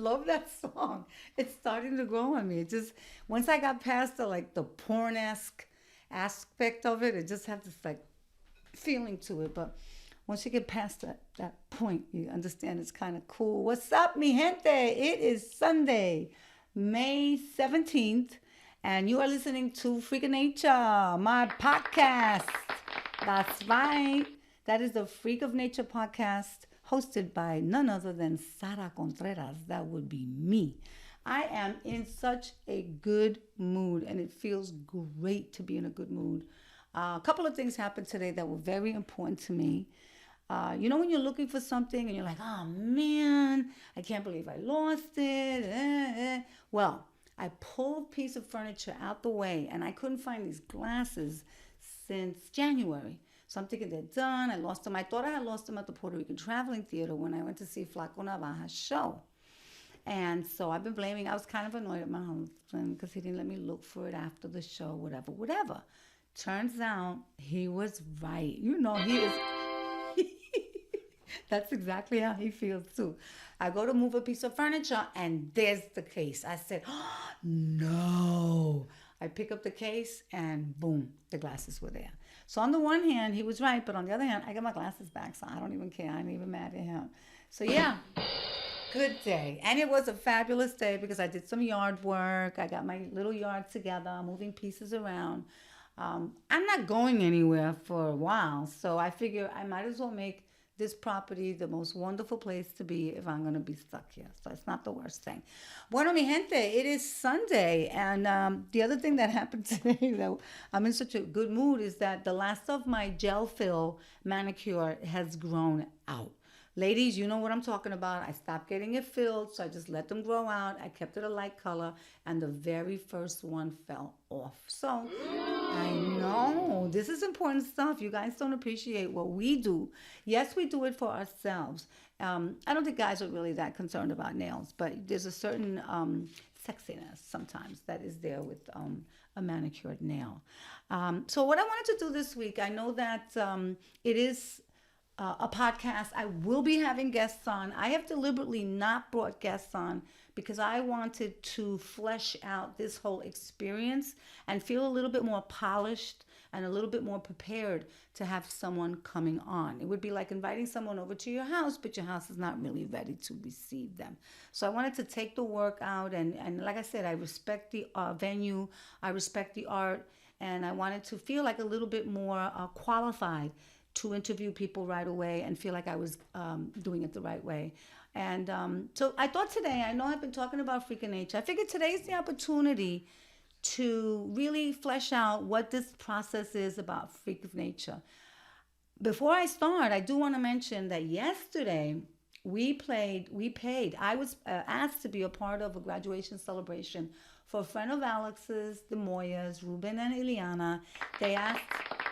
love that song. It's starting to grow on me. It just once I got past the porn-esque aspect of it, it just had this like feeling to it. But once you get past that point, you understand it's kind of cool. What's up, mi gente? It is Sunday, May 17th, and you are listening to Freak of Nature, my podcast. That's right. That is the Freak of Nature podcast hosted by none other than Sara Contreras. That would be me. I am in such a good mood, and it feels great to be in a good mood. A couple of things happened today that were very important to me. When you're looking for something and you're like, oh man, I can't believe I lost it. Well, I pulled a piece of furniture out the way and I couldn't find these glasses since January. So I'm thinking they're done. I lost them. I thought I had lost them at the Puerto Rican Traveling Theater when I went to see F.R.E.A.K of Navaja's show. And so I've been blaming, I was kind of annoyed at my husband because he didn't let me look for it after the show, whatever. Turns out he was right. He is. That's exactly how he feels too. I go to move a piece of furniture and there's the case. I said, oh, no. I pick up the case and boom, the glasses were there. So on the one hand, he was right, but on the other hand, I got my glasses back, so I don't even care. I ain't even mad at him. So yeah, good day. And it was a fabulous day because I did some yard work. I got my little yard together, moving pieces around. I'm not going anywhere for a while, so I figure I might as well make this property the most wonderful place to be if I'm going to be stuck here. So it's not the worst thing. Bueno, mi gente, it is Sunday. And the other thing that happened today that I'm in such a good mood is that the last of my gel fill manicure has grown out. Ladies, you know what I'm talking about. I stopped getting it filled, so I just let them grow out. I kept it a light color, and the very first one fell off. So I know this is important stuff. You guys don't appreciate what we do. Yes, we do it for ourselves. I don't think guys are really that concerned about nails, but there's a certain sexiness sometimes that is there with a manicured nail. So what I wanted to do this week, I know that it is a podcast. I will be having guests on. I have deliberately not brought guests on because I wanted to flesh out this whole experience and feel a little bit more polished and a little bit more prepared to have someone coming on. It would be like inviting someone over to your house, but your house is not really ready to receive them. So I wanted to take the work out and like I said, I respect the venue, I respect the art, and I wanted to feel like a little bit more qualified to interview people right away and feel like I was doing it the right way. And so I thought today, I know I've been talking about Freak of Nature. I figured today's the opportunity to really flesh out what this process is about Freak of Nature. Before I start, I do want to mention that yesterday we paid. I was asked to be a part of a graduation celebration for a friend of Alex's, the Moyas, Ruben and Ileana. They asked,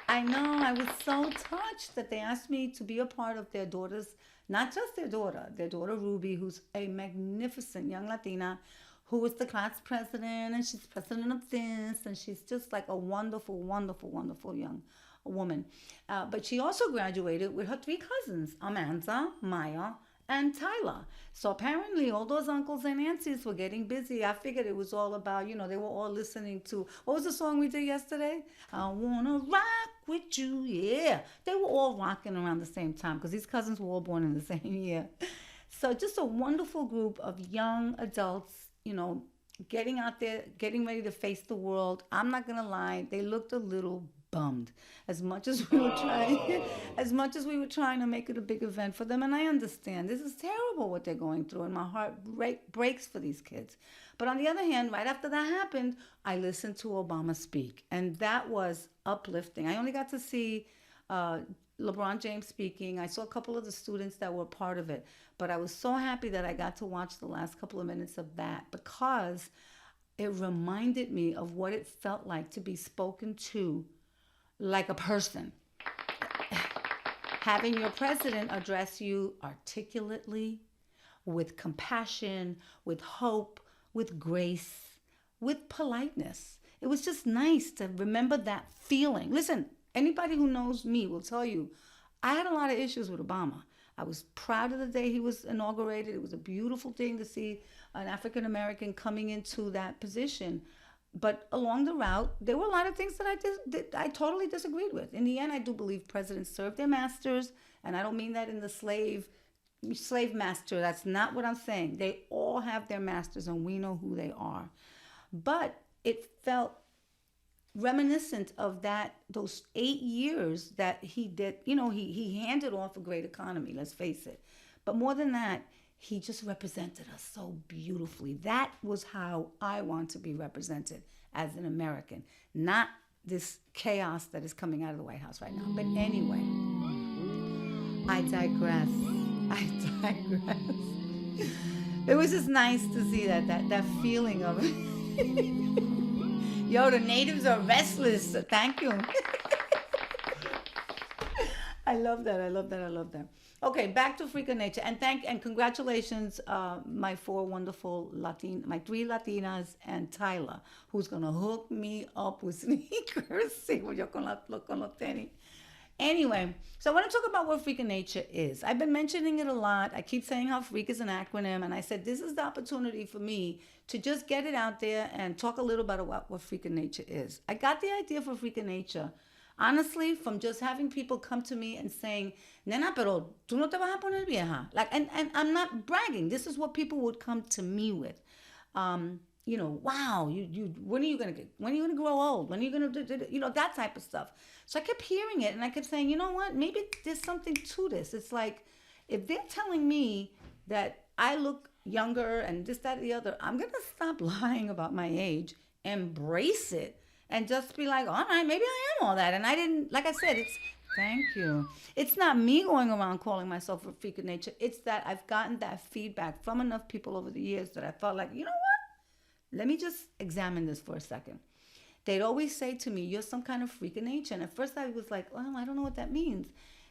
I know, I was so touched that they asked me to be a part of their daughter's, not just their daughter Ruby, who's a magnificent young Latina, who was the class president, and she's president of this, and she's just like a wonderful, wonderful, wonderful young woman. But she also graduated with her three cousins, Amanda, Maya, and Tyler. So apparently all those uncles and aunties were getting busy. I figured it was all about, they were all listening to, what was the song we did yesterday? I wanna rock with you, yeah. They were all rocking around the same time because these cousins were all born in the same year. So just a wonderful group of young adults, getting out there, getting ready to face the world. I'm not gonna lie, they looked a little bummed as much as we were trying to make it a big event for them. And I understand this is terrible what they're going through, and my heart breaks for these kids. But on the other hand, right after that happened, I listened to Obama speak, and that was uplifting. I only got to see LeBron James speaking. I saw a couple of the students that were part of it, but I was so happy that I got to watch the last couple of minutes of that because it reminded me of what it felt like to be spoken to like a person. Having your president address you articulately, with compassion, with hope, with grace, with politeness. It was just nice to remember that feeling. Listen, anybody who knows me will tell you, I had a lot of issues with Obama. I was proud of the day he was inaugurated. It was a beautiful thing to see an African American coming into that position. But along the route, there were a lot of things that I totally disagreed with. In the end, I do believe presidents serve their masters, and I don't mean that in the slave master. That's not what I'm saying. They all have their masters, and we know who they are. But it felt reminiscent of those 8 years that he did. He handed off a great economy, let's face it. But more than that, he just represented us so beautifully. That was how I want to be represented as an American, not this chaos that is coming out of the White House right now. But anyway, I digress. It was just nice to see that feeling of yo, the natives are restless. Thank you. I love that. Okay, back to F.R.E.A.K of Nature, and congratulations, my 3 Latinas and Tyler, who's gonna hook me up with sneakers. Con los tenis. Anyway, so I want to talk about what F.R.E.A.K of Nature is. I've been mentioning it a lot. I keep saying how F.R.E.A.K is an acronym, and I said this is the opportunity for me to just get it out there and talk a little bit about what F.R.E.A.K of Nature is. I got the idea for F.R.E.A.K of Nature, honestly, from just having people come to me and saying, Nena, pero tú no te vas a poner vieja. And I'm not bragging. This is what people would come to me with. Wow, when are you gonna grow old? When are you gonna do, that type of stuff. So I kept hearing it, and I kept saying, you know what? Maybe there's something to this. It's like, if they're telling me that I look younger and this, that, the other, I'm gonna stop lying about my age, embrace it, and just be like, all right, maybe I am all that. And I didn't, like I said, thank you. It's not me going around calling myself a freak of nature. It's that I've gotten that feedback from enough people over the years that I felt like, you know what? Let me just examine this for a second. They'd always say to me, you're some kind of freak of nature. And at first I was like, well, I don't know what that means.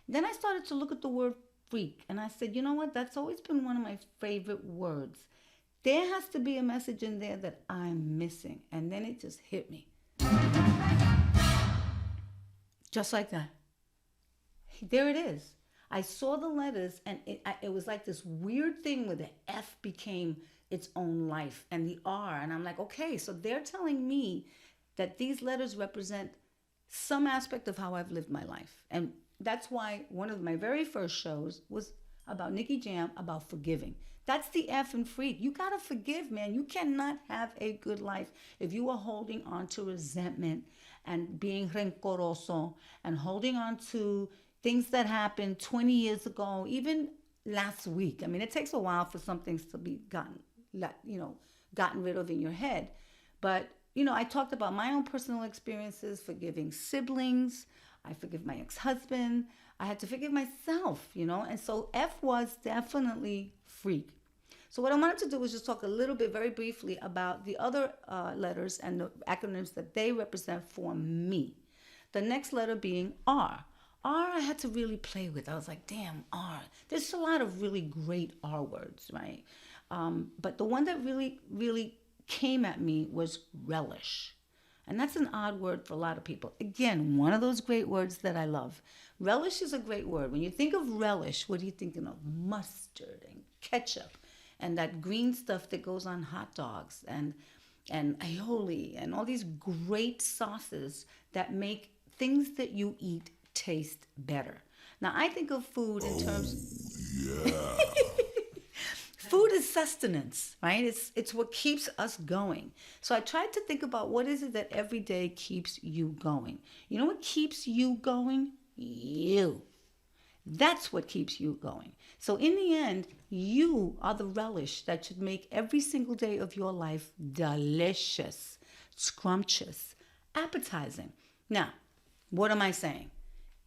Then I started to look at the word freak. And I said, you know what? That's always been one of my favorite words. There has to be a message in there that I'm missing. And then it just hit me. Just like that. There it is. I saw the letters, and it was like this weird thing where the F became its own life and the R. And I'm like, okay, so they're telling me that these letters represent some aspect of how I've lived my life. And that's why one of my very first shows was about Nicky Jam, about forgiving. That's the F in F.R.E.A.K. You gotta forgive, man. You cannot have a good life if you are holding on to resentment and being rencoroso and holding on to things that happened 20 years ago, even last week. I mean, it takes a while for some things to be gotten rid of in your head. But, I talked about my own personal experiences, forgiving siblings. I forgive my ex-husband. I had to forgive myself, And so F was definitely F.R.E.A.K. So what I wanted to do was just talk a little bit, very briefly, about the other letters and the acronyms that they represent for me. The next letter being R. R, I had to really play with. I was like, damn, R. There's a lot of really great R words, right? But the one that really, really came at me was relish. And that's an odd word for a lot of people. Again, one of those great words that I love. Relish is a great word. When you think of relish, what are you thinking of? Mustard and ketchup and that green stuff that goes on hot dogs and aioli and all these great sauces that make things that you eat taste better. Now, I think of food in terms... Yeah. Food is sustenance, right? It's what keeps us going. So I tried to think about what is it that every day keeps you going. You know what keeps you going? You. That's what keeps you going. So in the end, you are the relish that should make every single day of your life delicious, scrumptious, appetizing. Now, what am I saying?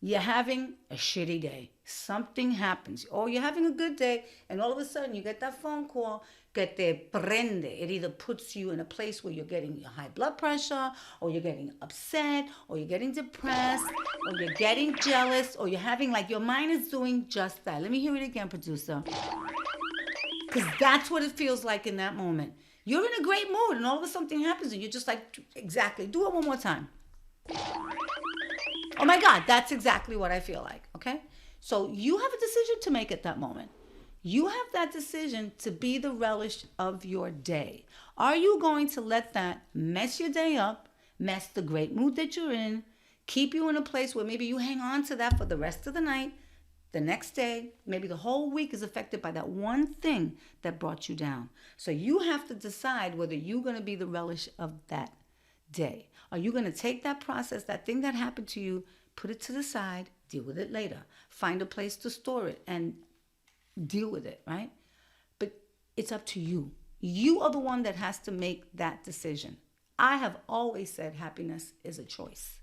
You're having a shitty day. Something happens. Or you're having a good day, and all of a sudden you get that phone call que te prende. It either puts you in a place where you're getting high blood pressure, or you're getting upset, or you're getting depressed, or you're getting jealous, or you're having your mind is doing just that. Let me hear it again, producer. Because that's what it feels like in that moment. You're in a great mood, and all of a sudden something happens, and you're just like, exactly. Do it one more time. Oh my God, that's exactly what I feel like, okay? So you have a decision to make at that moment. You have that decision to be the relish of your day. Are you going to let that mess your day up, mess the great mood that you're in, keep you in a place where maybe you hang on to that for the rest of the night, the next day, maybe the whole week is affected by that one thing that brought you down. So you have to decide whether you're going to be the relish of that day. Are you going to take that process, that thing that happened to you, put it to the side, deal with it later, find a place to store it and deal with it, right? But it's up to you. You are the one that has to make that decision. I have always said happiness is a choice.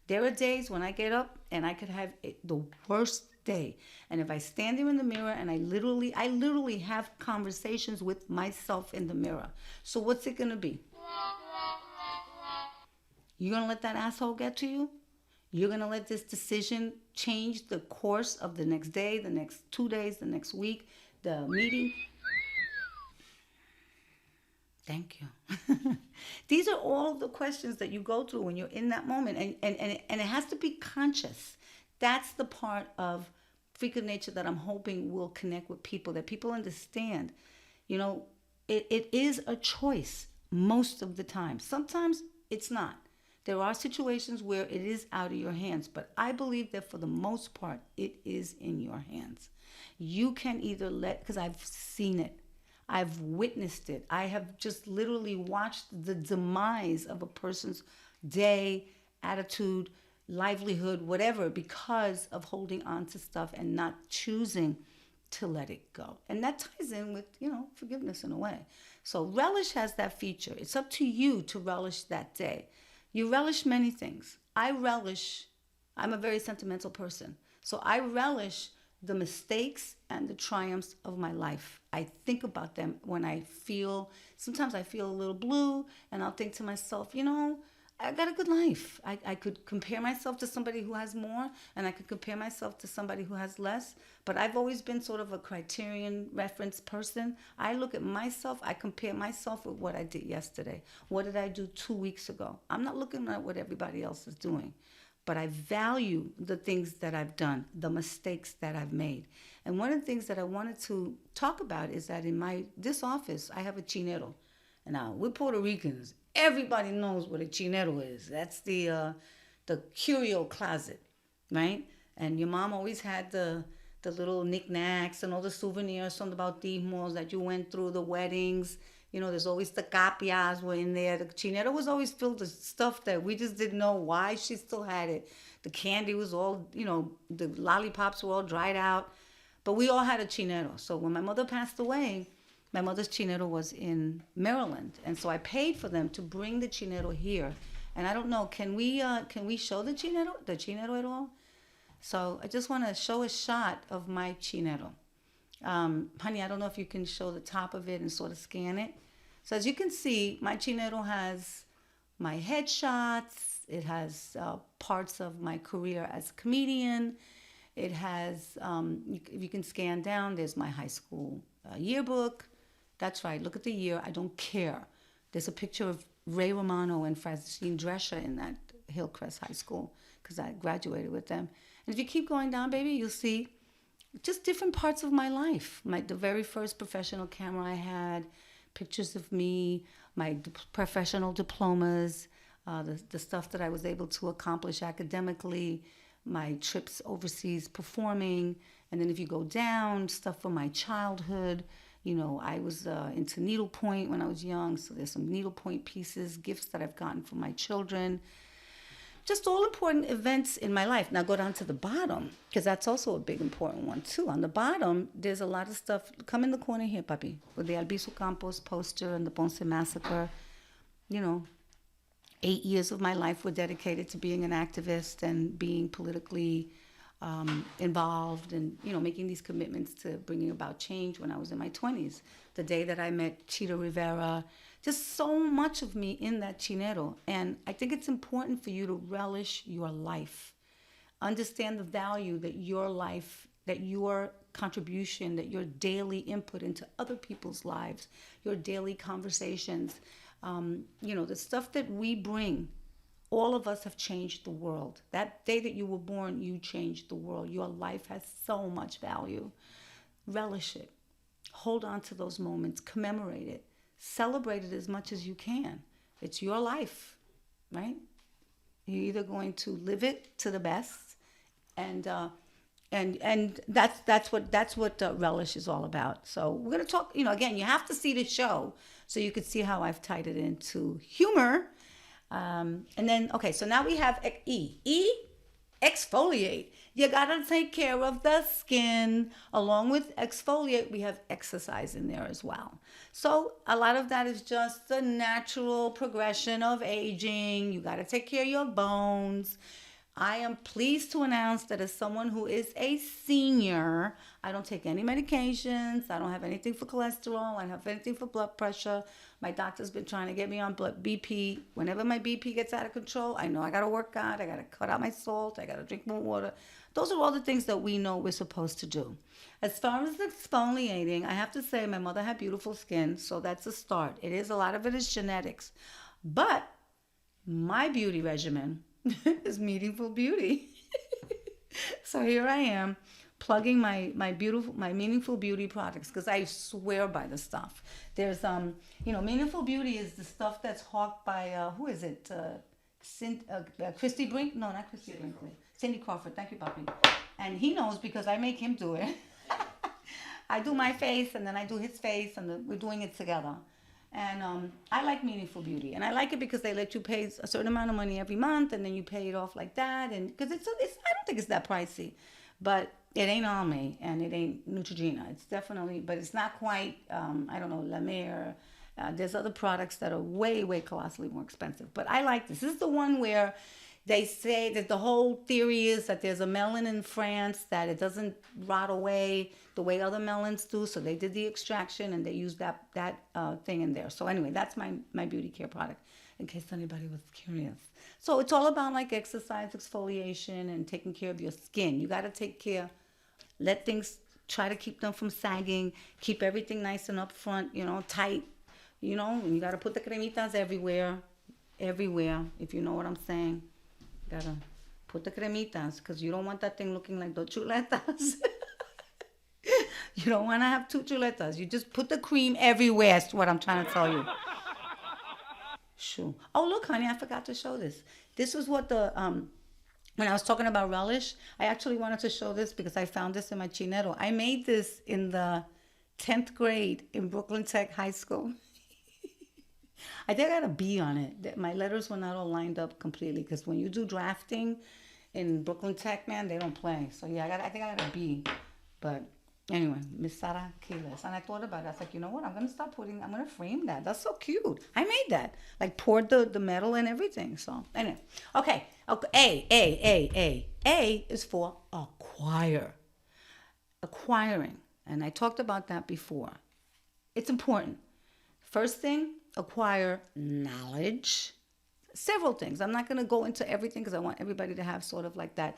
There are days when I get up and I could have the worst day. And if I stand there in the mirror and I literally have conversations with myself in the mirror. So what's it going to be? You're going to let that asshole get to you? You're going to let this decision change the course of the next day, the next 2 days, the next week, the meeting? Thank you. These are all the questions that you go through when you're in that moment. And it has to be conscious. That's the part of Freak of Nature that I'm hoping will connect with people, that people understand. You know, it is a choice most of the time. Sometimes it's not. There are situations where it is out of your hands, but I believe that for the most part, it is in your hands. You can either because I've seen it. I've witnessed it. I have just literally watched the demise of a person's day, attitude, livelihood, whatever, because of holding on to stuff and not choosing to let it go. And that ties in with, forgiveness in a way. So relish has that feature. It's up to you to relish that day. You relish many things. I'm a very sentimental person. So I relish the mistakes and the triumphs of my life. I think about them when sometimes I feel a little blue, and I'll think to myself, I got a good life. I could compare myself to somebody who has more, and I could compare myself to somebody who has less. But I've always been sort of a criterion reference person. I look at myself, I compare myself with what I did yesterday. What did I do 2 weeks ago? I'm not looking at what everybody else is doing. But I value the things that I've done, the mistakes that I've made. And one of the things that I wanted to talk about is that in this office, I have a chinero. And now, we're Puerto Ricans. Everybody knows what a chinero is. That's the curio closet, right? And your mom always had the little knickknacks and all the souvenirs from the bautismos that you went through, the weddings. There's always the capias were in there. The chinero was always filled with stuff that we just didn't know why she still had it. The candy was all, the lollipops were all dried out. But we all had a chinero. So when my mother passed away, my mother's chinero was in Maryland. And so I paid for them to bring the chinero here. And I don't know, can we show the chinero at all? So I just want to show a shot of my chinero. Honey, I don't know if you can show the top of it and sort of scan it. So as you can see, my chinero has my headshots. It has parts of my career as a comedian. It has, if you can scan down, there's my high school yearbook. That's right, look at the year. I don't care. There's a picture of Ray Romano and Francine Drescher in that Hillcrest High School because I graduated with them. And if you keep going down, baby, you'll see just different parts of my life. The very first professional camera I had, pictures of me, my professional diplomas, the stuff that I was able to accomplish academically, my trips overseas performing. And then if you go down, stuff from my childhood. I was into needlepoint when I was young, so there's some needlepoint pieces, gifts that I've gotten from my children. Just all important events in my life. Now go down to the bottom, because that's also a big important one too. On the bottom, there's a lot of stuff. Come in the corner here, papi, with the Albizu Campos poster and the Ponce Massacre. 8 years of my life were dedicated to being an activist and being politically involved and, making these commitments to bringing about change when I was in my 20s. The day that I met Chita Rivera, just so much of me in that chinero. And I think it's important for you to relish your life. Understand the value that your life, that your contribution, that your daily input into other people's lives, your daily conversations, the stuff that we bring All of us have changed the world. That day that you were born, you changed the world. Your life has so much value. Relish it. Hold on to those moments. Commemorate it. Celebrate it as much as you can. It's your life, right? You're either going to live it to the best, and that's what Relish is all about. So we're gonna talk. Again, you have to see the show so you could see how I've tied it into humor. And then, okay, so now we have exfoliate. You gotta take care of the skin. Along with exfoliate, we have exercise in there as well. So a lot of that is just the natural progression of aging. You gotta take care of your bones. I am pleased to announce that as someone who is a senior, I don't take any medications. I don't have anything for cholesterol. I don't have anything for blood pressure. My doctor's been trying to get me on BP. Whenever my BP gets out of control, I know I got to work out. I got to cut out my salt. I got to drink more water. Those are all the things that we know we're supposed to do. As far as exfoliating, I have to say my mother had beautiful skin, so that's a start. A lot of it is genetics. But my beauty regimen is Meaningful Beauty. So here I am plugging my Meaningful Beauty products because I swear by the stuff. There's Meaningful Beauty is the stuff that's hawked by who is it? Christy Brink? No, not Christy Brinkley. Cindy Crawford. Thank you, Poppy. And he knows because I make him do it. I do my face and then I do his face and we're doing it together. And I like Meaningful Beauty, and I like it because they let you pay a certain amount of money every month, and then you pay it off like that. And because I don't think it's that pricey, but it ain't Almay and it ain't Neutrogena. It's definitely, but it's not quite. I don't know, La Mer. There's other products that are way, way colossally more expensive. But I like this. This is the one where they say that the whole theory is that there's a melon in France that it doesn't rot away the way other melons do. So they did the extraction and they used that thing in there. So anyway, that's my beauty care product in case anybody was curious. So it's all about like exercise, exfoliation, and taking care of your skin. You got to take care. Let things, try to keep them from sagging. Keep everything nice and up front, tight. And you got to put the cremitas everywhere, if you know what I'm saying. Gotta put the cremitas because you don't want that thing looking like the chuletas. You don't want to have two chuletas. You just put the cream everywhere. That's what I'm trying to tell you. Sure. Oh, look, honey, I forgot to show this. This was what when I was talking about Relish, I actually wanted to show this because I found this in my chinero. I made this in the 10th grade in Brooklyn Tech High School. I think I got a B on it. My letters were not all lined up completely because when you do drafting in Brooklyn Tech, man, they don't play. So yeah, I think I got a B. But anyway, Miss Sara Contreras. And I thought about it. I was like, you know what? I'm going to frame that. That's so cute. I made that. Like poured the metal and everything. So anyway, okay. A is for acquire. Acquiring. And I talked about that before. It's important. First thing, acquire knowledge. Several things. I'm not going to go into everything because I want everybody to have sort of like that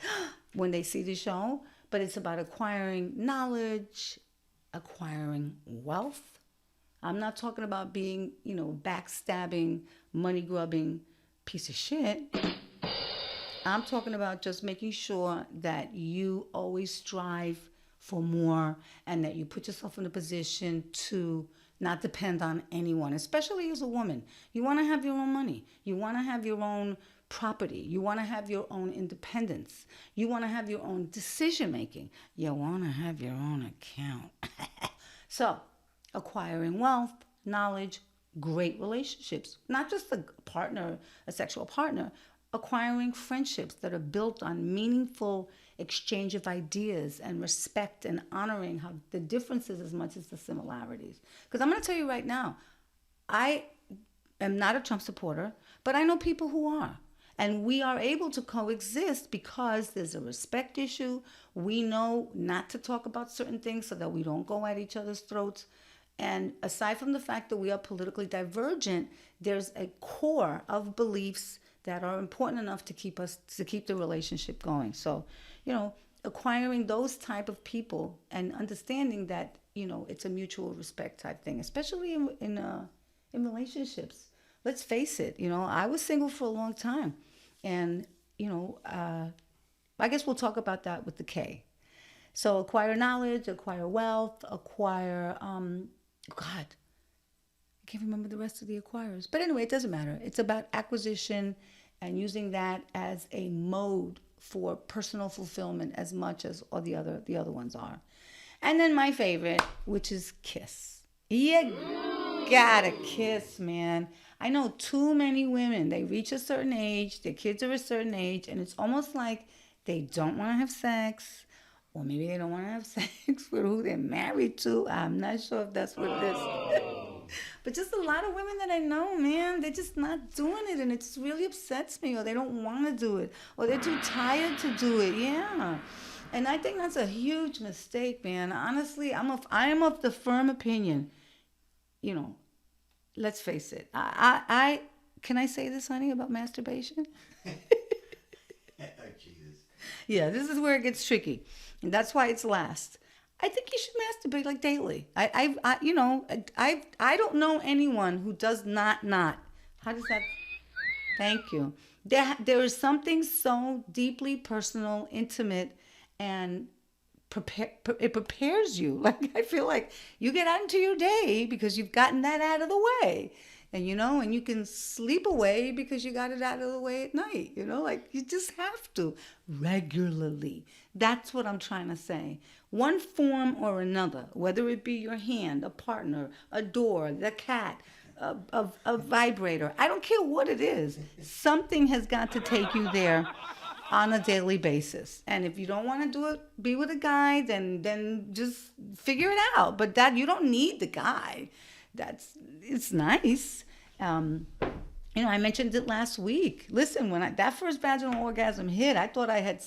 when they see the show. But it's about acquiring knowledge, acquiring wealth. I'm not talking about being, backstabbing, money-grubbing piece of shit. I'm talking about just making sure that you always strive for more and that you put yourself in a position to not depend on anyone, especially as a woman. You want to have your own money. You want to have your own property. You want to have your own independence. You want to have your own decision making. You want to have your own account. So, acquiring wealth, knowledge, great relationships. Not just a partner, a sexual partner. Acquiring friendships that are built on meaningful exchange of ideas and respect and honoring how the differences as much as the similarities. Because I'm going to tell you right now, I am not a Trump supporter, but I know people who are. And we are able to coexist because there's a respect issue. We know not to talk about certain things so that we don't go at each other's throats. And aside from the fact that we are politically divergent, there's a core of beliefs that are important enough to keep the relationship going. So, acquiring those type of people and understanding that, it's a mutual respect type thing, especially in relationships. Let's face it, I was single for a long time. And, you know, I guess we'll talk about that with the K. So acquire knowledge, acquire wealth, acquire, God, I can't remember the rest of the acquirers. But anyway, it doesn't matter. It's about acquisition and using that as a mode for personal fulfillment as much as all the other ones are. And then my favorite, which is kiss. You gotta kiss, man. I know too many women, they reach a certain age, their kids are a certain age, and it's almost like they don't want to have sex, or maybe they don't want to have sex with who they're married to. I'm not sure if that's what it is. But just a lot of women that I know, man, they're just not doing it, and it just really upsets me, or they don't want to do it, or they're too tired to do it. Yeah. And I think that's a huge mistake, man. Honestly, I am of the firm opinion, you know, let's face it. I can I say this, honey, about masturbation? Oh, Jesus. Yeah, this is where it gets tricky, and that's why it's last. I think you should masturbate like daily. I don't know anyone who does not. How does that? Thank you. There is something so deeply personal, intimate, and it prepares you. Like I feel like you get out into your day because you've gotten that out of the way. And you can sleep away because you got it out of the way at night. Like you just have to regularly. That's what I'm trying to say. One form or another, whether it be your hand, a partner, a door, the cat, a vibrator. I don't care what it is. Something has got to take you there on a daily basis. And if you don't want to do it, be with a guy, then just figure it out. But that you don't need the guy. It's nice. I mentioned it last week. Listen, when that first vaginal orgasm hit, I thought I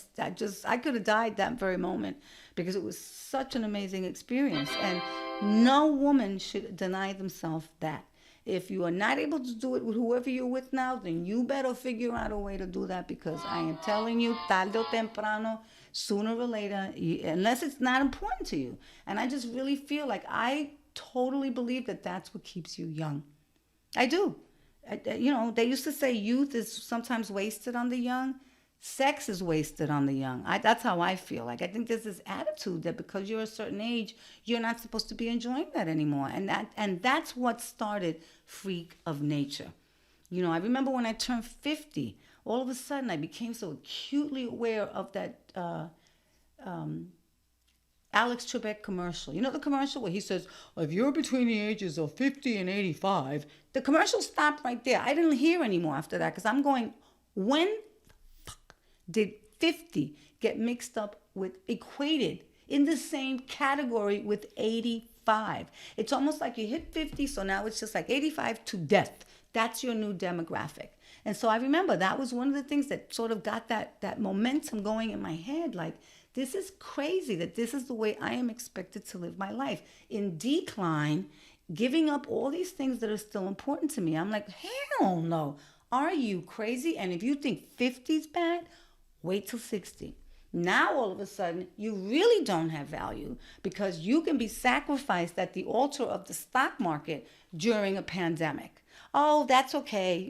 could have died that very moment because it was such an amazing experience. And no woman should deny themselves that. If you are not able to do it with whoever you're with now, then you better figure out a way to do that, because I am telling you, tarde o temprano, sooner or later, unless it's not important to you. And I just really feel like I totally believe that that's what keeps you young. I do. They used to say youth is sometimes wasted on the young. Sex is wasted on the young. That's how I feel. Like I think there's this attitude that because you're a certain age, you're not supposed to be enjoying that anymore. And that's what started Freak of Nature. I remember when I turned 50, all of a sudden I became so acutely aware of that Alex Trebek commercial. You know the commercial where he says, if you're between the ages of 50 and 85, the commercial stopped right there. I didn't hear anymore after that because I'm going, when did 50 get mixed up with, equated in the same category with 85? It's almost like you hit 50, so now it's just like 85 to death. That's your new demographic. And so I remember that was one of the things that sort of got that momentum going in my head. Like, this is crazy that this is the way I am expected to live my life. In decline, giving up all these things that are still important to me. I'm like, hell no. Are you crazy? And if you think 50 is bad, wait till 60. Now, all of a sudden, you really don't have value because you can be sacrificed at the altar of the stock market during a pandemic. Oh, that's okay.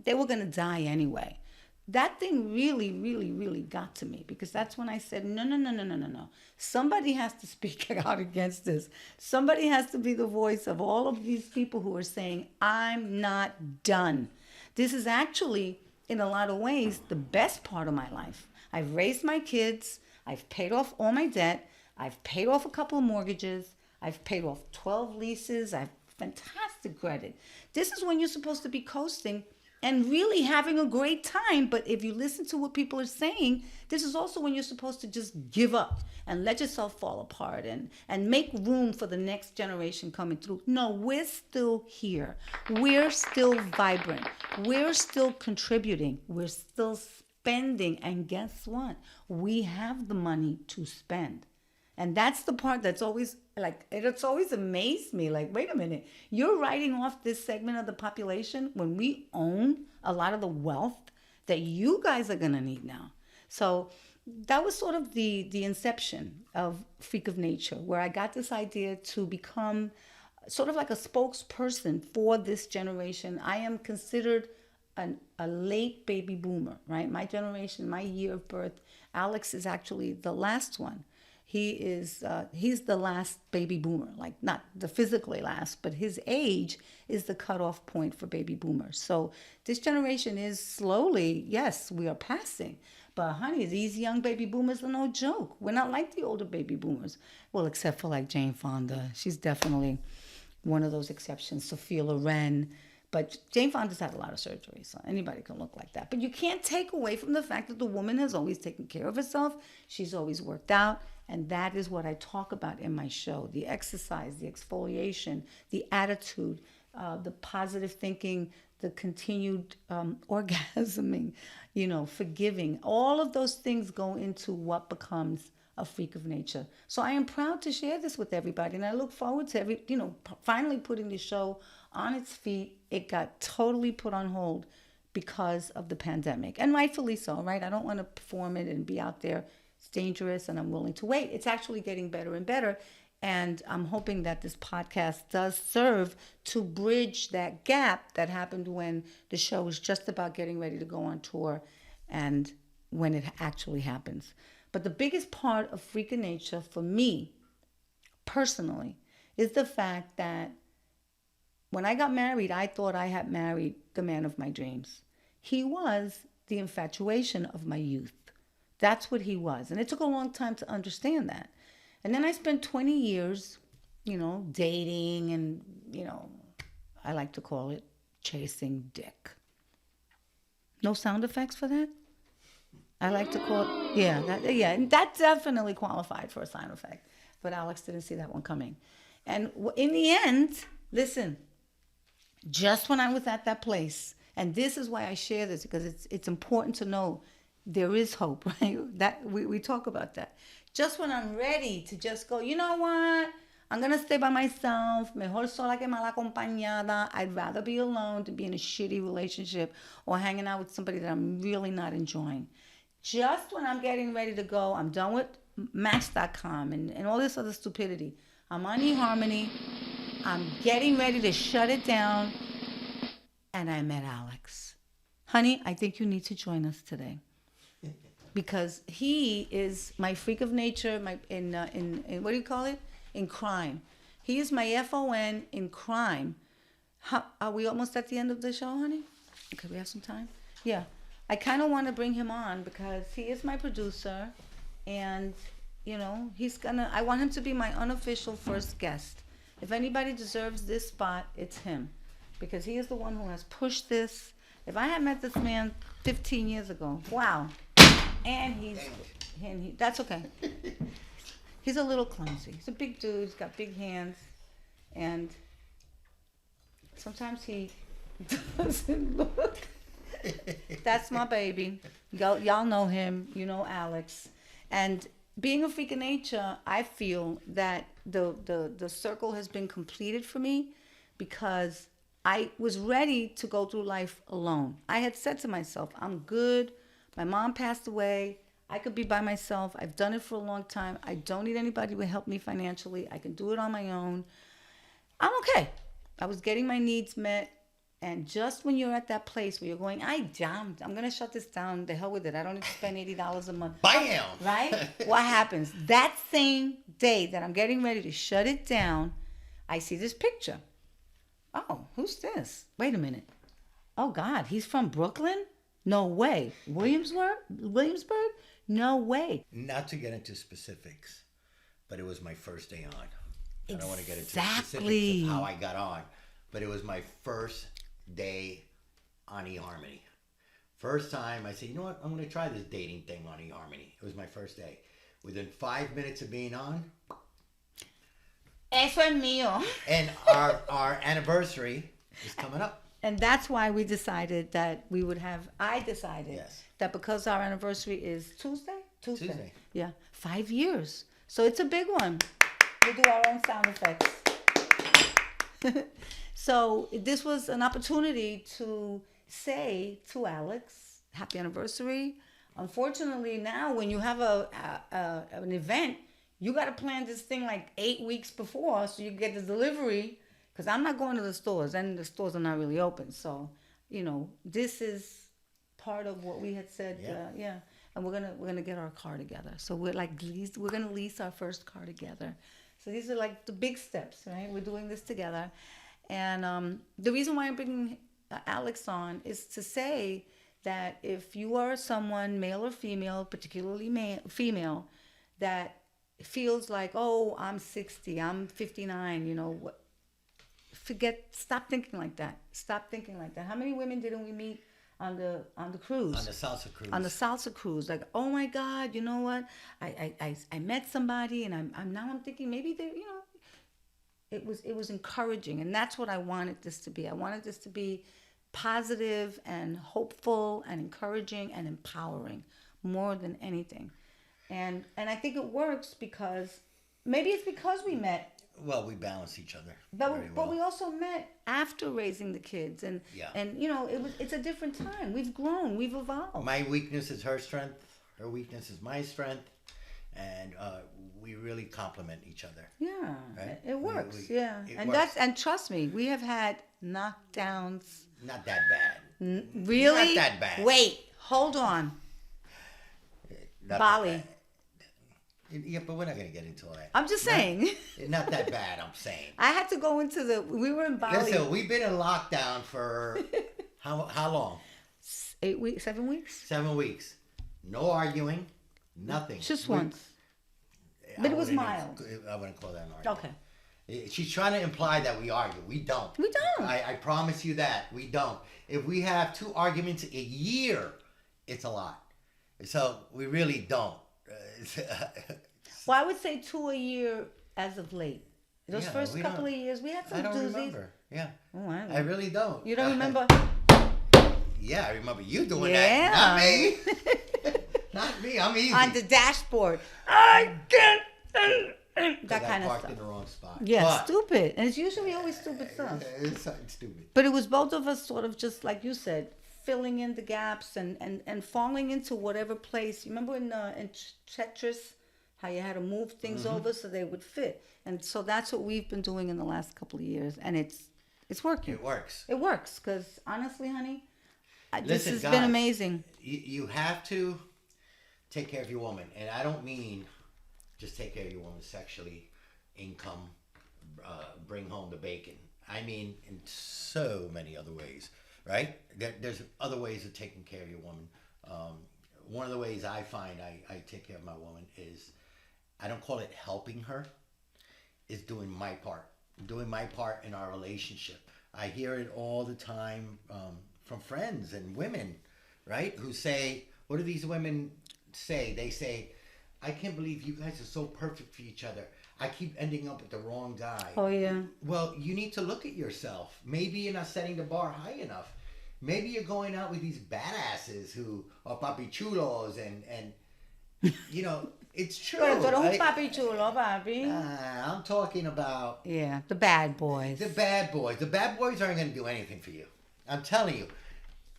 They were going to die anyway. That thing really, really, really got to me because that's when I said, no. Somebody has to speak out against this. Somebody has to be the voice of all of these people who are saying, I'm not done. This is actually, in a lot of ways, the best part of my life. I've raised my kids. I've paid off all my debt. I've paid off a couple of mortgages. I've paid off 12 leases. I've fantastic credit. This is when you're supposed to be coasting and really having a great time. But if you listen to what people are saying, this is also when you're supposed to just give up and let yourself fall apart and make room for the next generation coming through. No, we're still here. We're still vibrant. We're still contributing. We're still spending. And guess what? We have the money to spend. And that's the part that's always it's always amazed me. Like, wait a minute, you're writing off this segment of the population when we own a lot of the wealth that you guys are going to need now. So that was sort of the inception of Freak of Nature, where I got this idea to become sort of like a spokesperson for this generation. I am considered a late baby boomer, right? My generation, my year of birth, Alex is actually the last one. He's the last baby boomer, like not the physically last, but his age is the cutoff point for baby boomers. So this generation is slowly, yes, we are passing. But honey, these young baby boomers are no joke. We're not like the older baby boomers. Well, except for like Jane Fonda. She's definitely one of those exceptions. Sophia Loren. But Jane Fonda's had a lot of surgery, so anybody can look like that. But you can't take away from the fact that the woman has always taken care of herself. She's always worked out. And that is what I talk about in my show. The exercise, the exfoliation, the attitude, the positive thinking, the continued orgasming, forgiving. All of those things go into what becomes a freak of nature. So I am proud to share this with everybody. And I look forward to finally putting the show on its feet. It got totally put on hold because of the pandemic. And rightfully so, right? I don't want to perform it and be out there. It's dangerous and I'm willing to wait. It's actually getting better and better. And I'm hoping that this podcast does serve to bridge that gap that happened when the show was just about getting ready to go on tour and when it actually happens. But the biggest part of Freak of Nature for me, personally, is the fact that when I got married, I thought I had married the man of my dreams. He was the infatuation of my youth. That's what he was. And it took a long time to understand that. And then I spent 20 years, dating and, I like to call it chasing dick. No sound effects for that? I like to call it, and that definitely qualified for a sound effect. But Alex didn't see that one coming. And in the end, listen, just when I was at that place, and this is why I share this, because it's important to know there is hope, right? That we talk about that. Just when I'm ready to just go, you know what? I'm going to stay by myself. Mejor sola que mal acompañada. I'd rather be alone than be in a shitty relationship or hanging out with somebody that I'm really not enjoying. Just when I'm getting ready to go, I'm done with Match.com and all this other stupidity. I'm on eHarmony. I'm getting ready to shut it down. And I met Alex. Honey, I think you need to join us today. Because he is my freak of nature, in what do you call it? In crime. He is my FON in crime. Are we almost at the end of the show, honey? Okay, we have some time? Yeah. I kind of want to bring him on because he is my producer. And, I want him to be my unofficial first guest. If anybody deserves this spot, it's him. Because he is the one who has pushed this. If I had met this man 15 years ago, wow. And that's okay. He's a little clumsy. He's a big dude. He's got big hands. And sometimes he doesn't look. That's my baby. Y'all know him. You know Alex. And being a freak of nature, I feel that the circle has been completed for me because I was ready to go through life alone. I had said to myself, I'm good. My mom passed away. I could be by myself. I've done it for a long time. I don't need anybody to help me financially. I can do it on my own. I'm okay. I was getting my needs met. And just when you're at that place where you're going, I'm going to shut this down. The hell with it. I don't need to spend $80 a month. Bam! Right? What happens? That same day that I'm getting ready to shut it down, I see this picture. Oh, who's this? Wait a minute. Oh, God, he's from Brooklyn? No way. Williamsburg? No way. Not to get into specifics, but it was my first day on. I don't want to get into Exactly. specifics of how I got on, but it was my first day on eHarmony. First time I said, you know what? I'm going to try this dating thing on eHarmony. It was my first day. Within 5 minutes of being on, Eso es mío. and our anniversary is coming up. And that's why we decided that we would have, I decided Yes. that because our anniversary is Tuesday. Tuesday. Yeah, 5 years. So it's a big one. We do our own sound effects. So this was an opportunity to say to Alex, happy anniversary. Unfortunately, now when you have an event, you got to plan this thing like 8 weeks before so you get the delivery. Because I'm not going to the stores, and the stores are not really open. So this is part of what we had said. Yeah. And we're gonna get our car together. So we're we're gonna lease our first car together. So these are like the big steps, right? We're doing this together, and the reason why I'm bringing Alex on is to say that if you are someone, male or female, particularly female, that feels like, oh, I'm 60, I'm 59, stop thinking like that. Stop thinking like that. How many women didn't we meet on the cruise? On the salsa cruise. On the salsa cruise. Like, oh my God, you know what? I met somebody, and I'm thinking maybe they, it was encouraging, and that's what I wanted this to be. I wanted this to be positive and hopeful and encouraging and empowering more than anything. And I think it works because maybe it's because we met. Well, we balance each other. But we also met after raising the kids, and it's a different time. We've grown, we've evolved. My weakness is her strength. Her weakness is my strength, and we really complement each other. Yeah, right? It works. It works. And trust me, we have had knockdowns. Not that bad. Really? Not that bad. Wait, hold on. Not Bali. That bad. Yeah, but we're not going to get into all that. I'm just saying. Not that bad, I'm saying. I had to go into we were in Bali. Listen, we've been in lockdown for how long? 8 weeks, 7 weeks? 7 weeks. No arguing, nothing. Just once. But it was mild. I wouldn't call that an argument. Okay. She's trying to imply that we argue. We don't. We don't. I promise you that. We don't. If we have 2 arguments a year, it's a lot. So we really don't. Well, I would say 2 a year as of late. Those first couple don't. of years, we had some I don't doozies. Remember. Yeah. Oh, I really don't. You don't remember? Yeah, I remember you doing that. Not me. Not me. I'm easy. On the dashboard. I can't. That kind of parked stuff. in the wrong spot. Yeah, But stupid. And it's usually always stupid stuff. It's something stupid. But it was both of us sort of just, like you said, filling in the gaps and falling into whatever place. You remember in Tetris, how you had to move things over so they would fit? And so that's what we've been doing in the last couple of years. And it's working. It works. It works. Because honestly, honey, Listen, this has guys, been amazing. You have to take care of your woman. And I don't mean just take care of your woman sexually, income, bring home the bacon. I mean in so many other ways, right? There's other ways of taking care of your woman. One of the ways I find I take care of my woman is, I don't call it helping her, is doing my part. Doing my part in our relationship. I hear it all the time from friends and women, right? Who say, what do these women say? They say, I can't believe you guys are so perfect for each other. I keep ending up with the wrong guy. Oh, yeah. Well, you need to look at yourself. Maybe you're not setting the bar high enough. Maybe you're going out with these badasses who are papi chulos and it's true. Pero tú eres un papi chulo, papi. I'm talking about... Yeah, the bad boys. The bad boys. The bad boys aren't going to do anything for you. I'm telling you.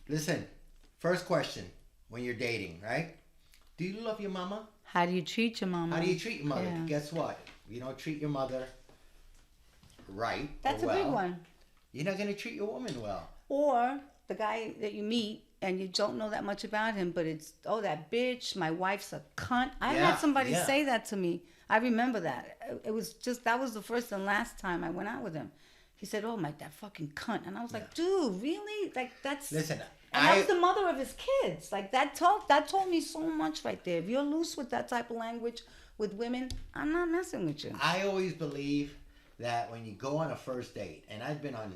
Listen, first question when you're dating, right? Do you love your mama? How do you treat your mama? How do you treat your mother? Yeah. Guess what? If you don't treat your mother right That's or a big well, one. you're not going to treat your woman well. Or the guy that you meet and you don't know that much about him, but it's, oh, that bitch, my wife's a cunt. I had somebody say that to me. I remember that. It was just, that was the first and last time I went out with him. He said, oh, that fucking cunt. And I was like, dude, really? Like, that's... Listen, and that was the mother of his kids. Like, that told me so much right there. If you're loose with that type of language with women, I'm not messing with you. I always believe that when you go on a first date, and I've been on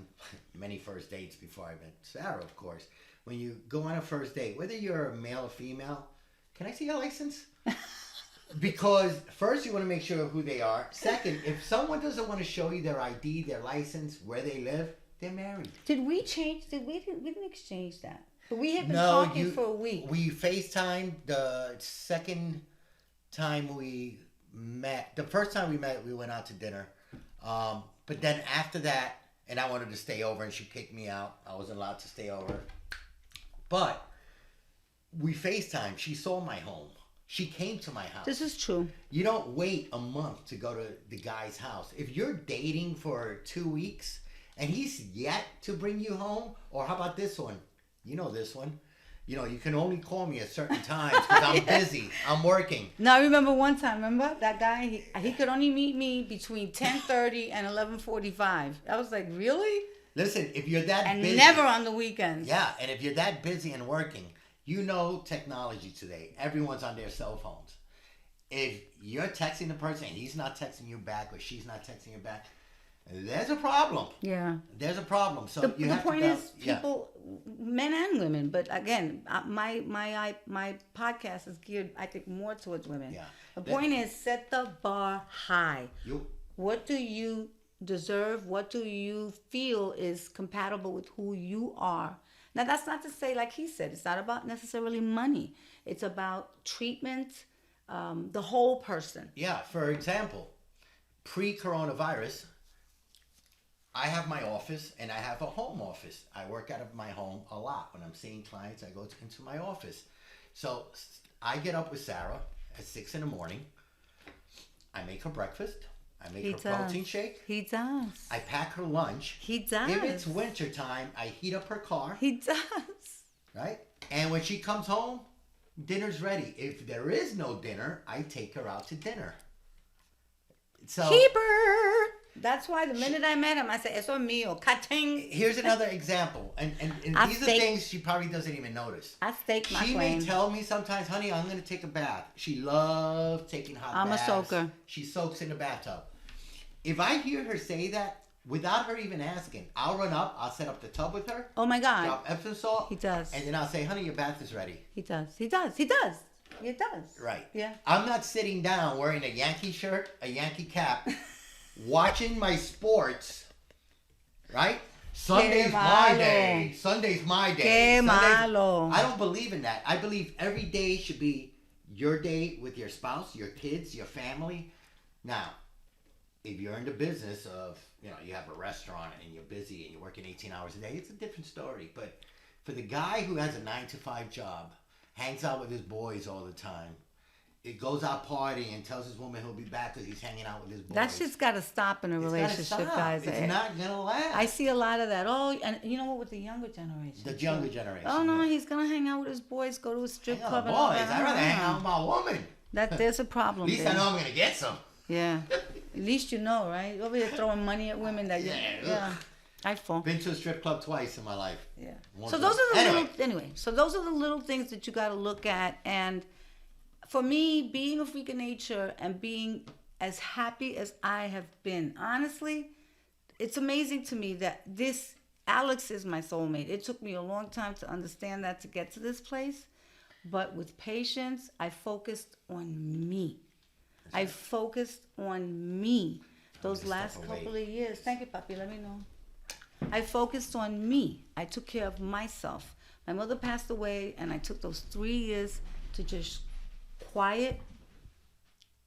many first dates before I met Sarah, of course. When you go on a first date, whether you're a male or female, can I see your license? Because first you want to make sure who they are. Second, if someone doesn't want to show you their ID, their license, where they live, they're married. Did we change? We didn't exchange that. But we had been talking for a week. We FaceTimed the second time we met. The first time we met, we went out to dinner. But then after that, and I wanted to stay over, and she kicked me out. I wasn't allowed to stay over. But we FaceTimed. She saw my home. She came to my house. This is true. You don't wait a month to go to the guy's house. If you're dating for 2 weeks and he's yet to bring you home? Or how about this one? You know this one. You know, you can only call me at certain times because I'm busy. I'm working. No, I remember one time. Remember that guy? He could only meet me between 10:30 and 11:45. I was like, really? Listen, if you're that And busy, never on the weekends. yeah, and if you're that busy and working, you know technology today. Everyone's on their cell phones. If you're texting the person and he's not texting you back or she's not texting you back, there's a problem. Yeah. There's a problem. So The, you the have point to is, people, men and women, but again, my podcast is geared, I think, more towards women. Yeah. The point is, set the bar high. What do you deserve? What do you feel is compatible with who you are? Now, that's not to say, like he said, it's not about necessarily money. It's about treatment, the whole person. Yeah, for example, pre-coronavirus, I have my office and I have a home office. I work out of my home a lot. When I'm seeing clients, I go into my office. So I get up with Sara at 6 in the morning. I make her breakfast. I make her protein shake. He does. I pack her lunch. He does. If it's winter time, I heat up her car. He does. Right? And when she comes home, dinner's ready. If there is no dinner, I take her out to dinner. So Keeper. That's why the minute I met him, I said, "Eso es mío." Ka-ting. Here's another example, and these are things she probably doesn't even notice. I stake my She claim. may tell me sometimes, "Honey, I'm going to take a bath." She loves taking hot baths. I'm a soaker. She soaks in the bathtub. If I hear her say that without her even asking, I'll run up. I'll set up the tub with her. Oh my God. Drop Epsom salt. He does. And then I'll say, "Honey, your bath is ready." He does. He does. He does. It does. Right. Yeah. I'm not sitting down wearing a Yankee shirt, a Yankee cap, watching my sports, right? Sunday's my day. Sunday's my day. Qué malo. I don't believe in that. I believe every day should be your day with your spouse, your kids, your family. Now, if you're in the business of, you have a restaurant and you're busy and you're working 18 hours a day, it's a different story. But for the guy who has a 9-to-5 job, hangs out with his boys all the time, it goes out partying and tells his woman he'll be back because he's hanging out with his boys. That shit's got to stop in a relationship, guys. It's not going to last. I see a lot of that. Oh, and you know what, with the younger generation. The younger generation. Oh, no, he's going to hang out with his boys, go to a strip club. Boys, I'd rather hang out with my woman. There's a problem. At least I know I'm going to get some. Yeah. At least you know, right? Over here throwing money at women that yeah. I fall. Been to a strip club twice in my life. Yeah. So those are the so those are the little things that you got to look at. And for me, being a freak of nature and being as happy as I have been, honestly, it's amazing to me that Alex is my soulmate. It took me a long time to understand that, to get to this place. But with patience, I focused on me. I focused on me those last couple of years. Thank you, Papi. Let me know. I focused on me. I took care of myself. My mother passed away, and I took those 3 years to just quiet,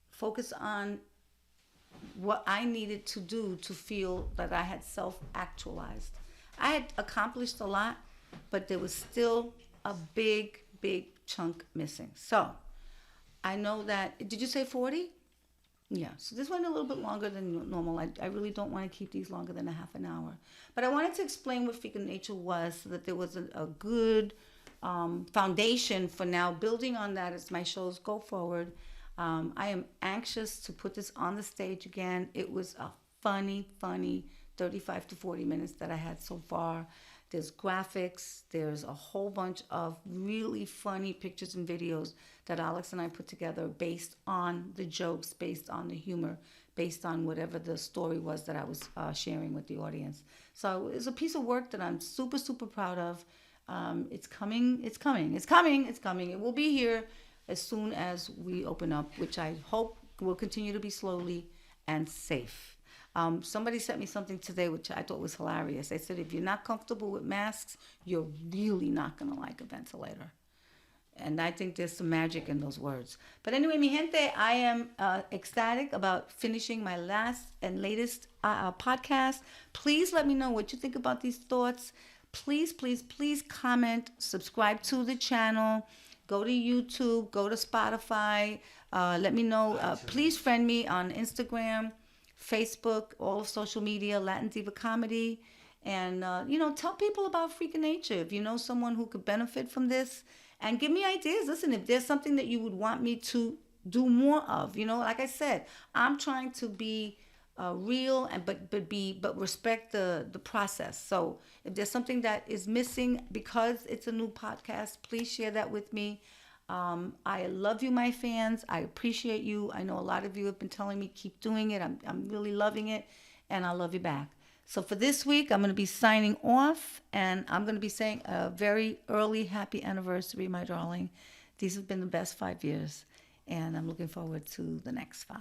focus on what I needed to do to feel that I had self-actualized. I had accomplished a lot, but there was still a big, big chunk missing. So I know that, did you say 40? Yeah, so this went a little bit longer than normal. I really don't want to keep these longer than a half an hour. But I wanted to explain what F.R.E.A.K of Nature was, so that there was a good foundation for now building on that as my shows go forward. I am anxious to put this on the stage again. It was a funny 35 to 40 minutes that I had so far. There's graphics. There's a whole bunch of really funny pictures and videos that Alex and I put together based on the jokes, based on the humor, based on whatever the story was that I was sharing with the audience. So it's a piece of work that I'm super, super proud of. It's coming. It will be here as soon as we open up, which I hope will continue to be slowly and safe. Somebody sent me something today which I thought was hilarious. They said, if you're not comfortable with masks, you're really not going to like a ventilator. And I think there's some magic in those words. But anyway, mi gente, I am ecstatic about finishing my last and latest podcast. Please let me know what you think about these thoughts. Please, please, please comment, subscribe to the channel, go to YouTube, go to Spotify. Let me know. Please friend me on Instagram. Facebook, all of social media, Latin Diva Comedy. And, tell people about F.R.E.A.K of Nature. If you know someone who could benefit from this, and give me ideas. Listen, if there's something that you would want me to do more of, like I said, I'm trying to be real and but respect the process. So if there's something that is missing because it's a new podcast, please share that with me. I love you, my fans. I appreciate you. I know a lot of you have been telling me keep doing it. I'm really loving it, and I love you back. So for this week, I'm going to be signing off, and I'm going to be saying a very early happy anniversary, my darling. These have been the best 5 years, and I'm looking forward to the next 5.